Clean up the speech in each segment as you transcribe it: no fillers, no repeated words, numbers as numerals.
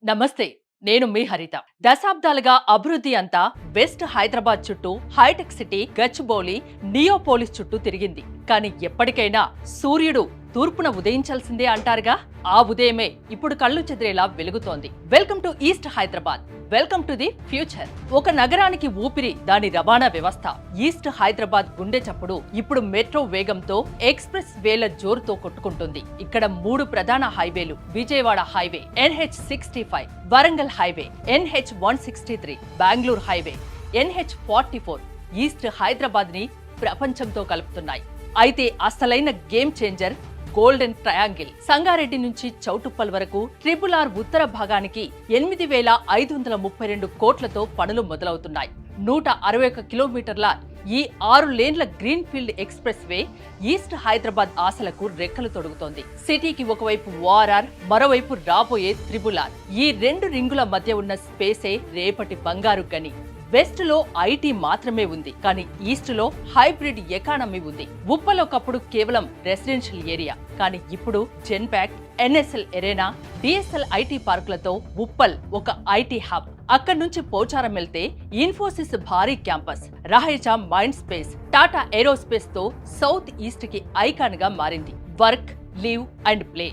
నమస్తే. నేను మీ హరిత. దశాబ్దాలుగా అభివృద్ధి అంతా వెస్ట్ హైదరాబాద్ చుట్టూ హైటెక్ సిటీ, గచ్చిబౌలి, నియోపోలిస్ చుట్టూ తిరిగింది. కానీ ఎప్పటికైనా సూర్యుడు తూర్పున ఉదయించాల్సిందే అంటారుగా, ఆ ఉదయమే ఇప్పుడు కళ్ళు చెదిరేలా వెలుగుతోంది. Welcome to east Hyderabad. Welcome to the future. ఒక నగరానికి ఊపిరి దాని రవాణా వ్యవస్థ. ఈస్ట్ హైదరాబాద్ గుండె చప్పుడు ఇప్పుడు మెట్రో వేగంతో, ఎక్స్ప్రెస్ వేల జోరుతో కొట్టుకుంటుంది. ఇక్కడ 3 ప్రధాన హైవేలు: Vijayawada highway NH65, Warangal highway NH163, Bengaluru highway NH44 east Hyderabad ని ప్రపంచంతో కలుపుతున్నాయి. అయితే అసలైన game changer golden triangle. Sangareddy నుంచి చౌటుప్పల్ వరకు RRR ఉత్తర భాగానికి 8,532 కోట్లతో పనులు మొదలవుతున్నాయి. 161 కిలోమీటర్ల ఈ 6 లేన్ల green field express way east Hyderabad ఆశలకు రెక్కలు తొడుగుతోంది. సిటీకి ఒకవైపు ORR, మరోవైపు రాబోయే RRR. ఈ 2 రింగుల మధ్య ఉన్న స్పేసే రేపటి బంగారు గని. వెస్ట్ లో ఐటీ మాత్రమే ఉంది, కానీ ఈస్ట్ లో హైబ్రిడ్ ఎకానమీ ఉంది. ఉప్పల్ ఒకప్పుడు కేవలం రెసిడెన్షియల్ ఏరియా, కానీ ఇప్పుడు Genpact, NSL arena, DSL IT పార్కులతో ఉప్పల్ ఒక ఐటీ హబ్. అక్కడి నుంచి పోచారం వెళ్తే ఇన్ఫోసిస్ భారీ campus, Raheja mind space, Tata aerospace తో సౌత్ ఈస్ట్ కి ఐకాన్ గా మారింది. Work, live and play.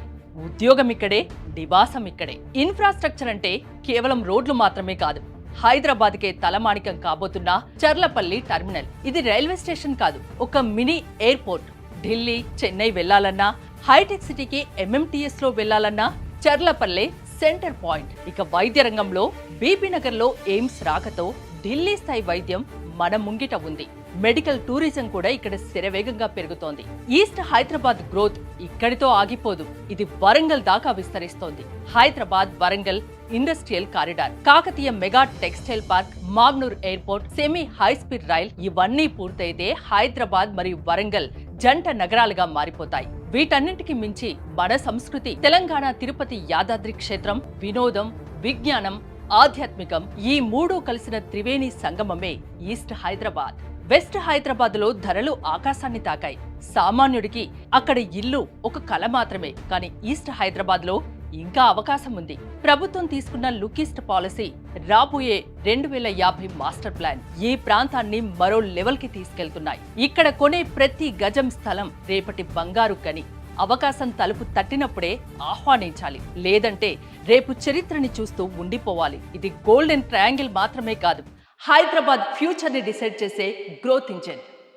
ఉద్యోగం ఇక్కడే, నివాసం ఇక్కడే. ఇన్ఫ్రాస్ట్రక్చర్ అంటే కేవలం రోడ్లు మాత్రమే కాదు, హైదరాబాద్కే తలమానికం కాబోతున్న చర్లపల్లి టెర్మినల్. ఇది రైల్వే స్టేషన్ కాదు, ఒక మినీ ఎయిర్పోర్ట్. ఢిల్లీ, చెన్నై వెళ్లాలన్నా, హైటెక్ సిటీకి MMTS లో వెళ్లాలన్నా చర్లపల్లె సెంటర్ పాయింట్. ఇక వైద్య రంగంలో బీబీ నగర్ లో ఎయిమ్స్ రాకతో ఢిల్లీ స్థాయి వైద్యం మన ముంగిట ఉంది. మెడికల్ టూరిజం కూడా ఇక్కడ శరవేగంగా పెరుగుతోంది. ఈస్ట్ హైదరాబాద్ గ్రోత్ ఇక్కడితో ఆగిపోదు, ఇది వరంగల్ దాకా విస్తరిస్తోంది. Hyderabad Warangal industrial corridor, Kakatiya mega textile park, Magnur airport, semi high speed rail ఇవన్నీ పూర్తయితే హైదరాబాద్ మరియు వరంగల్ జంట నగరాలుగా మారిపోతాయి. వీటన్నింటికి మించి మన సంస్కృతి, తెలంగాణ తిరుపతి యాదాద్రి క్షేత్రం, వినోదం, విజ్ఞానం, ఆధ్యాత్మికం ఈ 3 కలిసిన త్రివేణి సంగమమే ఈస్ట్ హైదరాబాద్. వెస్ట్ హైదరాబాద్ లో ధరలు ఆకాశాన్ని తాకాయి. సామాన్యుడికి అక్కడ ఇల్లు ఒక కల మాత్రమే, కానీ ఈస్ట్ హైదరాబాద్ లో ఇంకా అవకాశం ఉంది. ప్రభుత్వం తీసుకున్న లుకిస్ట్ పాలసీ, రాబోయే 2050 మాస్టర్ ప్లాన్ ఈ ప్రాంతాన్ని మరో లెవెల్ కి తీసుకెళ్తున్నాయి. ఇక్కడ కొనే ప్రతి గజం స్థలం రేపటి బంగారు గని. అవకాశం తలుపు తట్టినప్పుడే ఆహ్వానించాలి, లేదంటే రేపు చరిత్రని చూస్తూ ఉండిపోవాలి. ఇది గోల్డెన్ ట్రయాంగిల్ మాత్రమే కాదు, హైదరాబాద్ ఫ్యూచర్ ని డిసైడ్ చేసే గ్రోత్ ఇంజిన్.